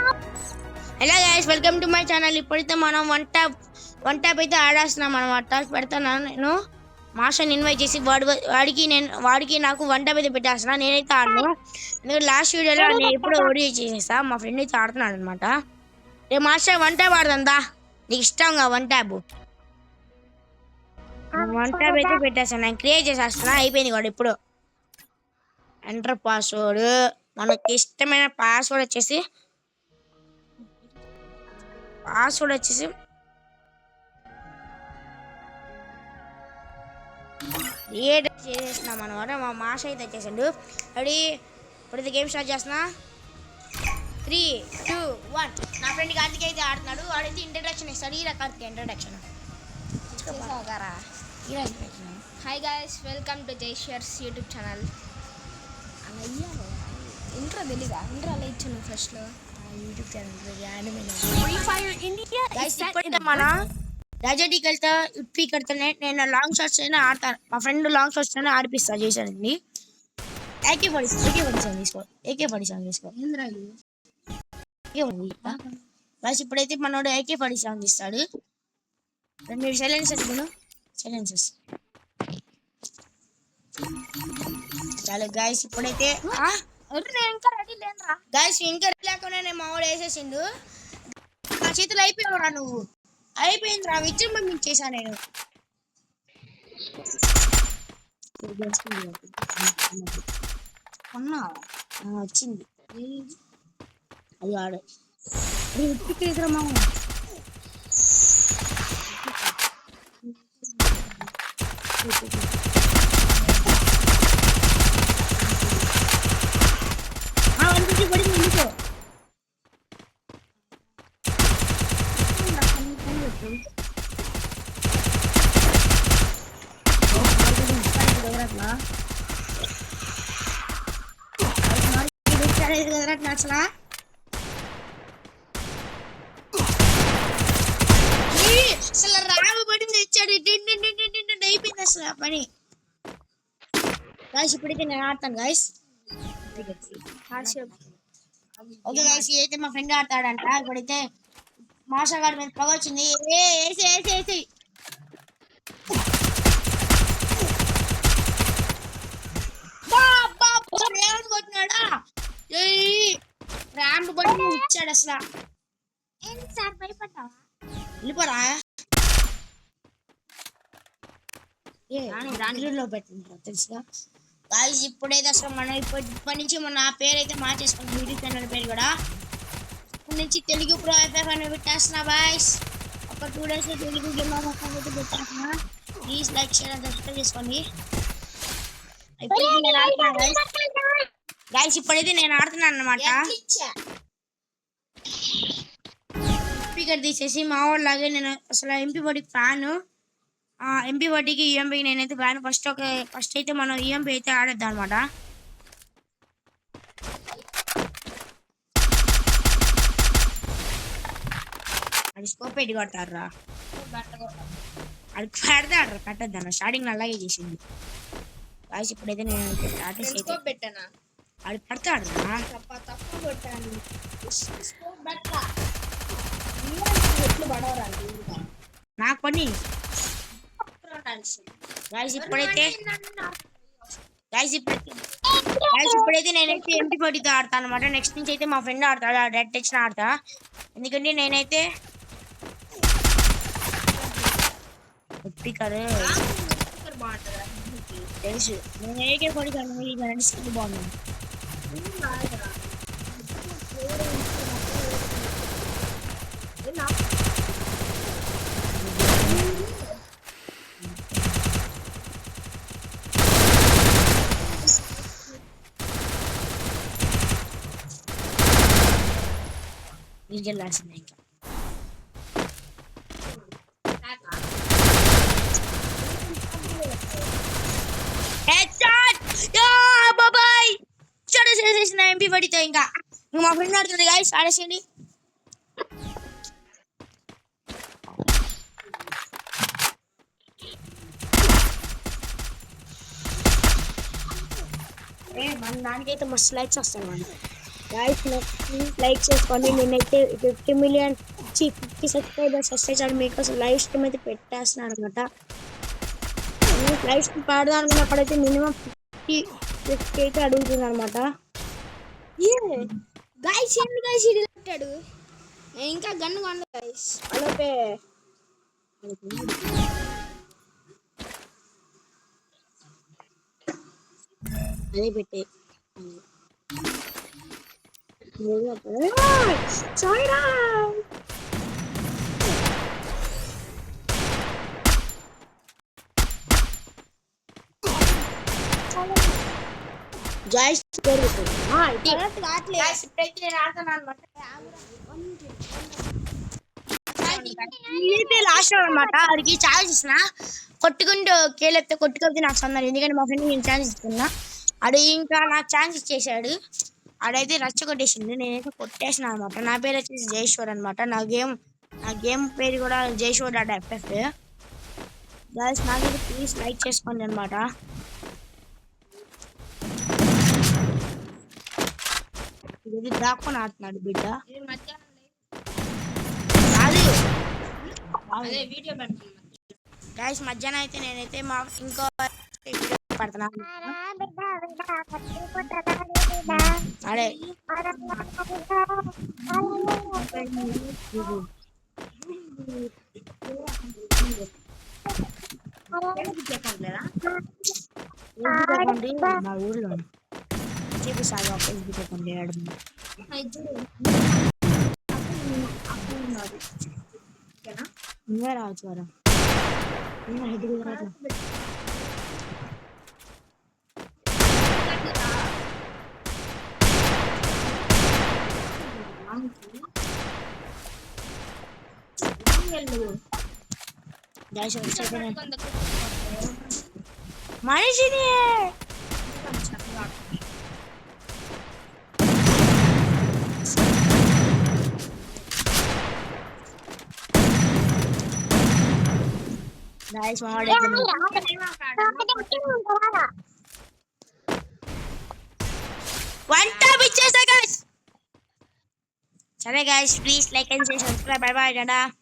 Hello guys, welcome to my channel. ఇప్పుడైతే మనం one tap అయితే ఆడేస్తున్నాం అనమాట. పెడతాను నేను మాస్టర్ని ఇన్వైట్ చేసి వాడికి నాకు వన్ ట్యాప్ అయితే పెట్టేస్తున్నా. నేనైతే ఆడను, ఎందుకంటే లాస్ట్ వీడియోలో నేను ఎప్పుడో ఓడి చేసేసా. మా ఫ్రెండ్ అయితే ఆడుతున్నాడు అనమాట. రేపు మాస్టర్ వన్ ట్యాప్ ఆడదా, నీకు ఇష్టంగా వన్ ట్యాప్ అయితే పెట్టేస్తాను. నేను క్రియేట్ చేసేస్తున్నా, అయిపోయింది వాడు. ఇప్పుడు ఎంటర్ పాస్వర్డ్, మనకి ఇష్టమైన పాస్వర్డ్ వచ్చేసి క్రియేట్ చేసేసినాం అనమాట. మా మాస్ అయితే వచ్చేసాడు. రెడీ, ఇప్పుడు గేమ్ స్టార్ట్ చేస్తున్నా. 3, 2, 1. నా ఫ్రెండ్ కార్తిక్ అయితే ఆడుతున్నాడు. వాడైతే ఇంట్రడక్షన్ ఇస్తాడు. ఈ Karthik introduction. Hi guys, welcome to జైషర్స్ యూట్యూబ్ ఛానల్. అలా అయ్యాను ఇంట్రో తెలీదా? ఇంట్రో అలా ఇచ్చాను ఫస్ట్లో. యూట్యూబ్ ఛానల్ మన రాజాటీకి వెళ్తా ఉప్పి కడతానే. నేను లాంగ్ షాట్స్ అయినా ఆడతాను. మా ఫ్రెండ్ లాంగ్ షాట్స్ అయినా ఆడిపిస్తా చేశానండి. AK-47 తీసుకో. బస్ ఇప్పుడైతే మనోడు AK-47 తీస్తాడు. 2 సైలెన్సెస్ చాలు గైస్. ఇప్పుడైతే గైస్ ఇంకా లేకుండా మా వాడు వేసేసిండు. నా చేతులు అయిపోయావురా, నువ్వు అయిపోయిందిరా. విజృంభించేసా నేను. వచ్చింది అది ఆడు మామ. పడింది ఎందుకో. అసలు రాము పడింది తెచ్చాడు. అయిపోయింది అసలు ఆ పని. గాయస్ ఇప్పుడైతే నేను ఆడతాను గాయస్. ఓకే గాయస్, అయితే మా ఫ్రెండ్ ఆడతాడంట. ఇప్పుడైతే మాషా గారి మీద పొగ వచ్చింది. వేసి కొట్టినాడా? ర్యాంప్ పడి ఇచ్చాడు అసలు. వెళ్ళిపోరా దానిలో పెట్టింటారు తెలుసుగా గాయస్. ఇప్పుడైతే అసలు మనం ఇప్పటి నుంచి మన పేరు అయితే మార్చేసుకున్నాం. యూట్యూబ్ ఛానల్ పేరు కూడా ఇప్పటి నుంచి తెలుగు ప్రో FF అని పెట్టేస్తున్నా బాయ్స్. ఒక 2 days తెలుగు గేమ్ అయితే పెట్టేస్తున్నా. Please like, share and subscribe చేసుకోండి. గైస్ ఇప్పుడైతే నేను ఆడుతున్నాను అనమాట. స్పీకర్ తీసేసి మా వాళ్ళలాగే నేను అసలు MP40 ఫ్యాన్. MP40కి EMPకి నేనైతే ఫ్యాన్. ఫస్ట్ అయితే మనం EMP అయితే ఆడేద్దాం అనమాట. అది స్కోప్ పెట్టి కొట్టారా, అది పెడతాడు పెట్టద్దాను. స్టార్టింగ్ అలాగే చేసింది గాయస్. ఇప్పుడైతే నేను పెట్టానా? అది పెడతాడు తప్పు కొట్టాను. నాకు పని గాయస్. ఇప్పుడైతే నేనైతే MP40తో ఆడతాను అనమాట. నెక్స్ట్ నుంచి అయితే మా ఫ్రెండ్ ఆడతాడు. ఆ డెడ్ టచ్ ఆడతా, ఎందుకంటే నేనైతే తెలుసు. నేను AK-47 బాగున్నాను. వెళ్ళాల్సిందే ఇంకా. చేసేసిన MP40తో ఇంకా మా ఫ్రెండ్ ఆడుతుంది గాయస్. ఆడేసేయండి. మన దానికైతే మస్తు లైక్స్ వస్తాయి. గైస్ లైక్ చేసుకోండి. నేనైతే 50 మిలియన్ 50 సబ్స్క్రైబర్స్ వస్తే చాలు మీకోసం లైవ్ స్ట్రీమ్ అయితే పెట్టేస్తున్నాను అనమాట. లైవ్ స్ట్రీమ్ పాడదాం అనుకున్నప్పుడైతే మినిమం 50 అయితే అడుగుతుంది అనమాట. గైస్ ఏంటి గైస్ ఇది పెట్టాడు, నేను ఇంకా గన్ను కొనలేదు గైస్. అలాగే అదే పెట్టే సాయిరా జాయిస్ జరుగుతుంది. ఇప్పుడైతే నేను ఆడుతున్నాను అనమాట. ఇదైతే లాస్ట్ అనమాట. వాడికి ఛాన్స్ ఇచ్చిన కొట్టుకుంటూ కేలేపితే కొట్టుకొద్ది నాకు సందరు, ఎందుకంటే మా ఫ్రెండ్ నేను ఛాన్స్ ఇస్తున్నా. ఆడు ఇంకా నాకు ఛాన్స్ ఇచ్చేసాడు. ఆడైతే రచ్చగొట్టేసింది, నేనైతే కొట్టేసిన అనమాట. నా పేరు వచ్చేసి జయేశ్వర్ అనమాట. నా గేమ్ పేరు కూడా జయేశ్వర్ .ff. గైస్ నాకైతే ప్లీజ్ లైక్ చేసుకోండి అనమాట. ఇది దాక్కుని ఆడుతున్నాడు బిడ్డ. గైస్ మధ్యాహ్నం అయితే నేనైతే మా ఇంకో వీడియో పడుతున్నాను. అదే మా ఊర్లో చూపిస్తాను ఎస్బీ చెప్పండి. నువ్వే రావచ్చు కదా. మనిషిని Guys, one tap ichesa guys. Sorry guys, please like and share, subscribe. Bye bye, dada.